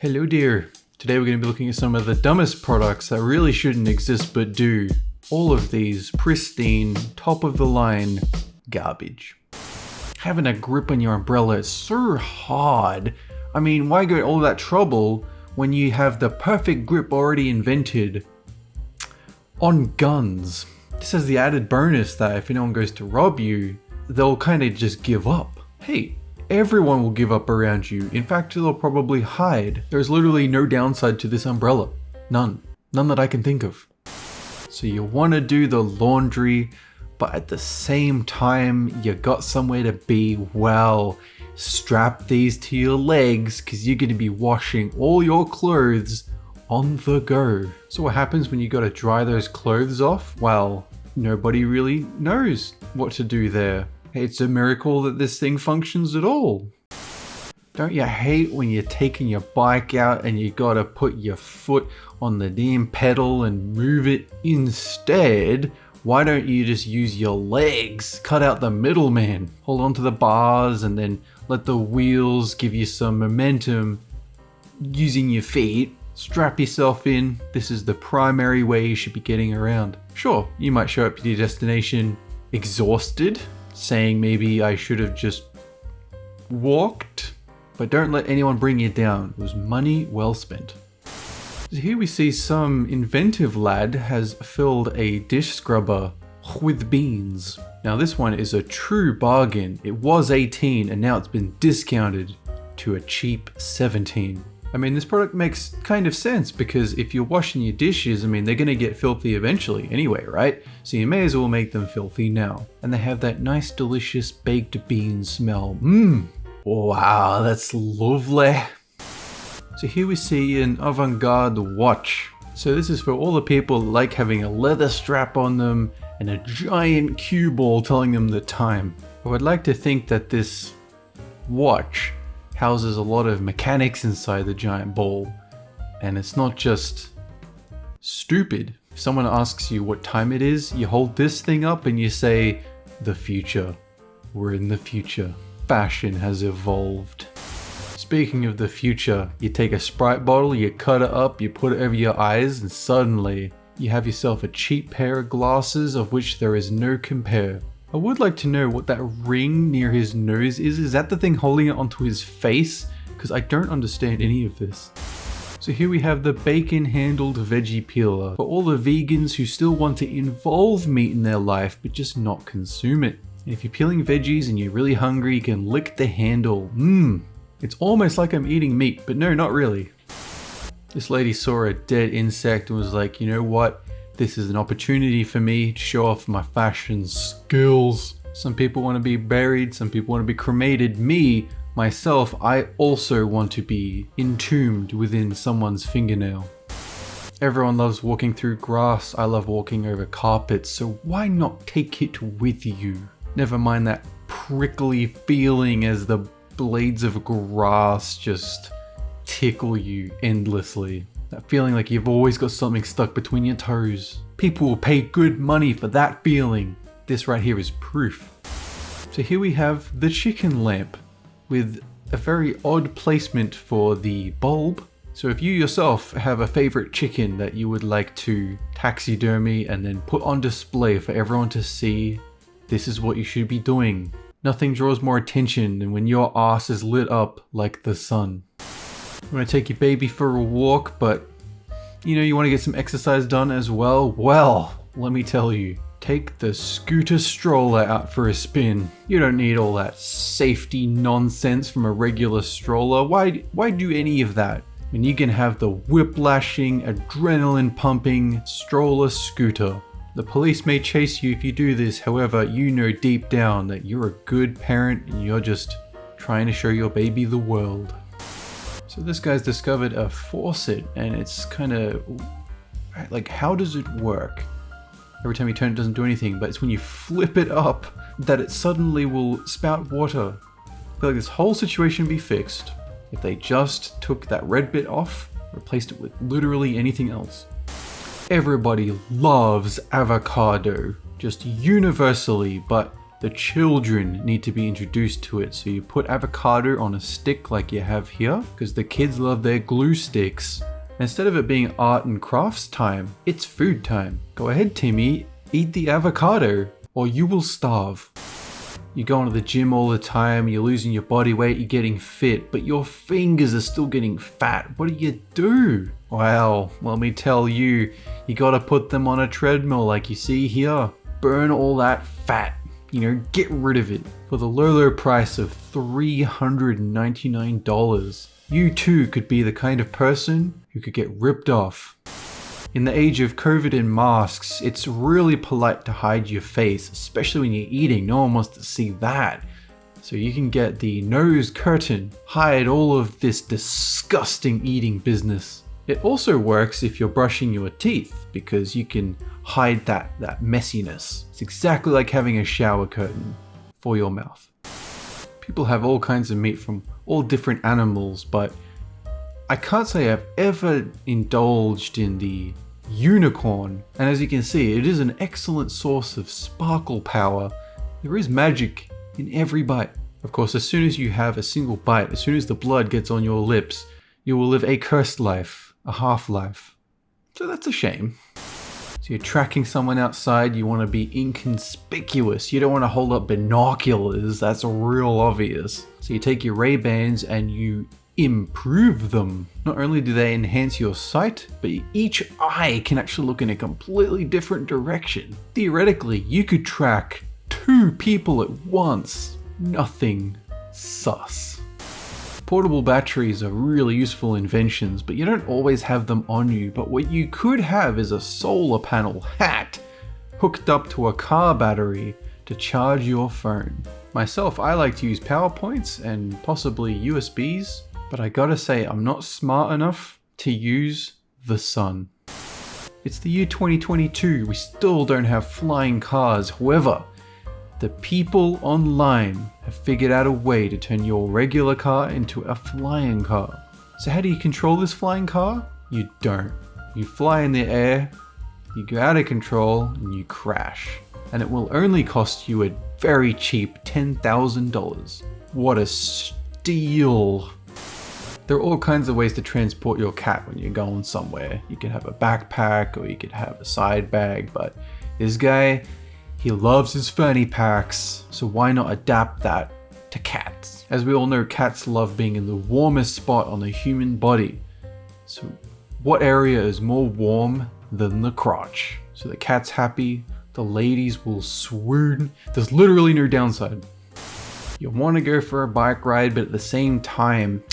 Hello dear. Today we're going to be looking at some of the dumbest products that really shouldn't exist but do. All of these pristine, top of the line garbage. Having a grip on your umbrella is so hard. I mean, why go all that trouble when you have the perfect grip already invented on guns? This has the added bonus that if anyone goes to rob you, they'll kind of just give up. Hey, everyone will give up around you. In fact, they'll probably hide. There's literally no downside to this umbrella. None. None that I can think of. So you want to do the laundry, but at the same time, you got somewhere to be. Well, strap these to your legs because you're going to be washing all your clothes on the go. So what happens when you got to dry those clothes off? Well, nobody really knows what to do there. It's a miracle that this thing functions at all. Don't you hate when you're taking your bike out and you gotta put your foot on the damn pedal and move it instead? Why don't you just use your legs? Cut out the middleman. Hold on to the bars and then let the wheels give you some momentum using your feet. Strap yourself in. This is the primary way you should be getting around. Sure, you might show up to your destination exhausted, saying maybe I should have just walked, but don't let anyone bring you down. It was money well spent. So here we see some inventive lad has filled a dish scrubber with beans. Now this one is a true bargain. It was 18 and now it's been discounted to a cheap 17. I mean, this product makes kind of sense because if you're washing your dishes, I mean, they're gonna get filthy eventually anyway, right? So you may as well make them filthy now. And they have that nice, delicious baked bean smell. Wow, that's lovely. So here we see an avant-garde watch. So this is for all the people that like having a leather strap on them and a giant cue ball telling them the time. I would like to think that this watch houses a lot of mechanics inside the giant ball, and it's not just stupid. If someone asks you what time it is, you hold this thing up and you say, the future. We're in the future. Fashion has evolved. Speaking of the future, you take a Sprite bottle, you cut it up, you put it over your eyes, and suddenly you have yourself a cheap pair of glasses of which there is no compare. I would like to know what that ring near his nose is. Is that the thing holding it onto his face? Because I don't understand any of this. So here we have the bacon-handled veggie peeler for all the vegans who still want to involve meat in their life but just not consume it. And if you're peeling veggies and you're really hungry, you can lick the handle. It's almost like I'm eating meat, but no, not really. This lady saw a dead insect and was like, you know what? This is an opportunity for me to show off my fashion skills. Some people want to be buried, some people want to be cremated. Me, myself, I also want to be entombed within someone's fingernail. Everyone loves walking through grass. I love walking over carpets, so why not take it with you? Never mind that prickly feeling as the blades of grass just tickle you endlessly. That feeling like you've always got something stuck between your toes. People will pay good money for that feeling. This right here is proof. So here we have the chicken lamp with a very odd placement for the bulb. So if you yourself have a favorite chicken that you would like to taxidermy and then put on display for everyone to see, this is what you should be doing. Nothing draws more attention than when your ass is lit up like the sun. You want to take your baby for a walk, but you want to get some exercise done as well? Well, let me tell you, take the scooter stroller out for a spin. You don't need all that safety nonsense from a regular stroller. Why do any of that when you can have the whiplashing, adrenaline pumping stroller scooter? The police may chase you if you do this, however, you know deep down that you're a good parent and you're just trying to show your baby the world. So this guy's discovered a faucet and it's kind of like, how does it work? Every time you turn it, doesn't do anything, but it's when you flip it up that it suddenly will spout water. I feel like this whole situation would be fixed if they just took that red bit off, replaced it with literally anything else. Everybody loves avocado, just universally, but The children need to be introduced to it. So you put avocado on a stick like you have here, because the kids love their glue sticks. Instead of it being art and crafts time, it's food time. Go ahead, Timmy, eat the avocado or you will starve. You go into the gym all the time, you're losing your body weight, you're getting fit, but your fingers are still getting fat. What do? Well, let me tell you, you gotta put them on a treadmill like you see here. Burn all that fat, get rid of it. For the low price of $399, you too could be the kind of person who could get ripped off. In the age of COVID and masks, it's really polite to hide your face, especially when you're eating. No one wants to see that. So you can get the nose curtain, hide all of this disgusting eating business. It also works if you're brushing your teeth, because you can hide that messiness. It's exactly like having a shower curtain for your mouth. People have all kinds of meat from all different animals, but I can't say I've ever indulged in the unicorn, and as you can see, it is an excellent source of sparkle power. There is magic in every bite. Of course, as soon as you have a single bite, as soon as the blood gets on your lips, you will live a cursed life, a half-life. So that's a shame. So you're tracking someone outside, you want to be inconspicuous. You don't want to hold up binoculars, that's real obvious. So you take your Raybans and you improve them. Not only do they enhance your sight, but each eye can actually look in a completely different direction. Theoretically, you could track 2 people at once. Nothing sus. Portable batteries are really useful inventions, but you don't always have them on you. But what you could have is a solar panel hat hooked up to a car battery to charge your phone. Myself, I like to use PowerPoints and possibly USBs, but I gotta say, I'm not smart enough to use the sun. It's the year 2022, we still don't have flying cars. However, the people online have figured out a way to turn your regular car into a flying car. So how do you control this flying car? You don't. You fly in the air, you go out of control, and you crash. And it will only cost you a very cheap $10,000. What a steal. There are all kinds of ways to transport your cat when you're going somewhere. You could have a backpack or you could have a side bag, but this guy, he loves his fanny packs, so why not adapt that to cats? As we all know, cats love being in the warmest spot on the human body. So what area is more warm than the crotch? So the cat's happy, the ladies will swoon. There's literally no downside. You want to go for a bike ride, but at the same time,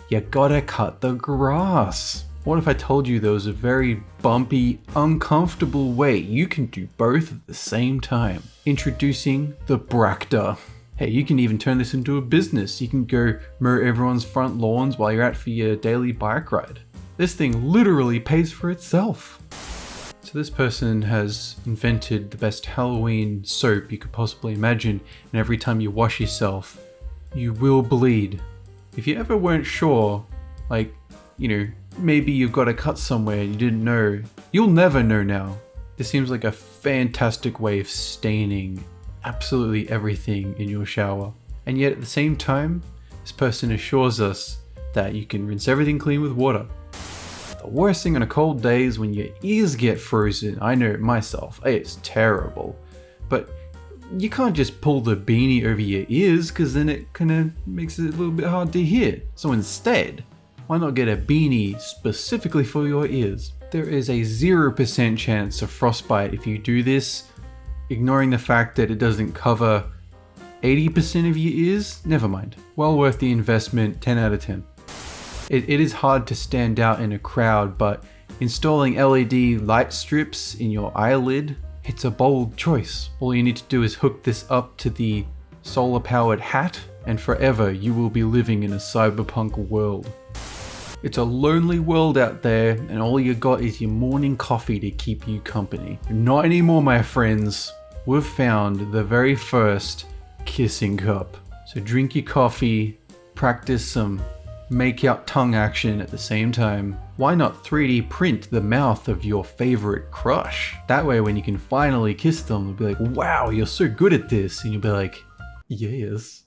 you gotta cut the grass. What if I told you there was a very bumpy, uncomfortable way you can do both at the same time? Introducing the Bracter. Hey, you can even turn this into a business. You can go mow everyone's front lawns while you're out for your daily bike ride. This thing literally pays for itself. So this person has invented the best Halloween soap you could possibly imagine, and every time you wash yourself, you will bleed. If you ever weren't sure, maybe you've got a cut somewhere you didn't know, you'll never know now. This seems like a fantastic way of staining absolutely everything in your shower. And yet at the same time, this person assures us that you can rinse everything clean with water. The worst thing on a cold day is when your ears get frozen. I know it myself, it's terrible. But you can't just pull the beanie over your ears, because then it kind of makes it a little bit hard to hear. So instead, why not get a beanie specifically for your ears? There is a 0% chance of frostbite if you do this, ignoring the fact that it doesn't cover 80% of your ears. Never mind. Well worth the investment, 10 out of 10. It is hard to stand out in a crowd, but installing LED light strips in your eyelid, it's a bold choice. All you need to do is hook this up to the solar powered hat, and forever you will be living in a cyberpunk world. It's a lonely world out there, and all you got is your morning coffee to keep you company. Not anymore, my friends. We've found the very first kissing cup. So drink your coffee, practice some make out tongue action at the same time. Why not 3D print the mouth of your favorite crush? That way when you can finally kiss them, they'll be like, wow, you're so good at this. And you'll be like, yes.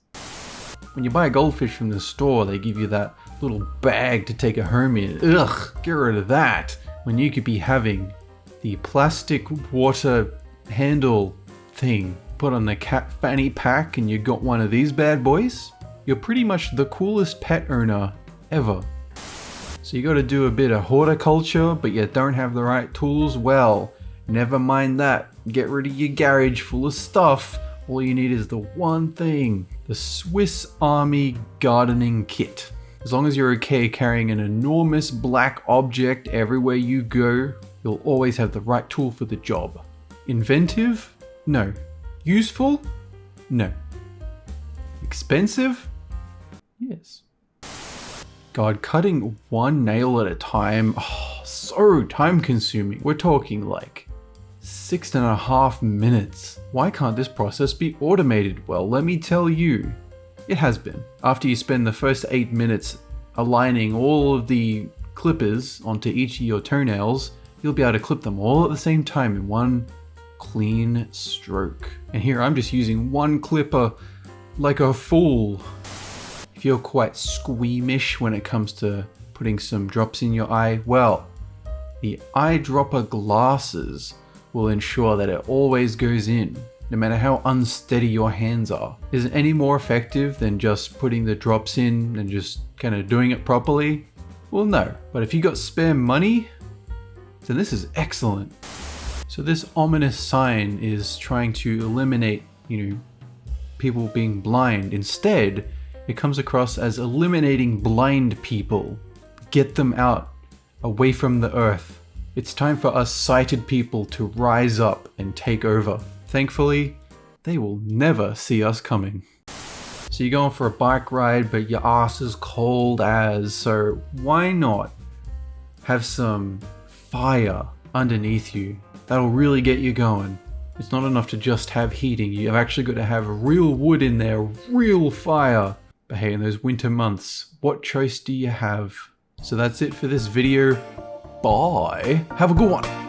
When you buy a goldfish from the store, they give you that little bag to take it home in. Ugh, get rid of that. When you could be having the plastic water handle thing put on the cat fanny pack and you got one of these bad boys, you're pretty much the coolest pet owner ever. So you got to do a bit of horticulture, but you don't have the right tools. Well, never mind that. Get rid of your garage full of stuff. All you need is the one thing, the Swiss Army gardening kit. As long as you're okay carrying an enormous black object everywhere you go, you'll always have the right tool for the job. Inventive? No. Useful? No. Expensive? Yes. God, cutting one nail at a time, so time consuming. We're talking like 6.5 minutes. Why can't this process be automated? Well, let me tell you, it has been. After you spend the first 8 minutes aligning all of the clippers onto each of your toenails, you'll be able to clip them all at the same time in one clean stroke. And here I'm just using one clipper like a fool. If you're quite squeamish when it comes to putting some drops in your eye, well, the eyedropper glasses will ensure that it always goes in, no matter how unsteady your hands are. Is it any more effective than just putting the drops in and just kind of doing it properly? Well, no. But if you got spare money, then this is excellent. So this ominous sign is trying to eliminate, people being blind. Instead, it comes across as eliminating blind people. Get them out, away from the earth. It's time for us sighted people to rise up and take over. Thankfully, they will never see us coming. So you're going for a bike ride, but your ass is cold as, so why not have some fire underneath you? That'll really get you going. It's not enough to just have heating. You've actually got to have real wood in there, real fire. But hey, in those winter months, what choice do you have? So that's it for this video. Bye. Have a good one.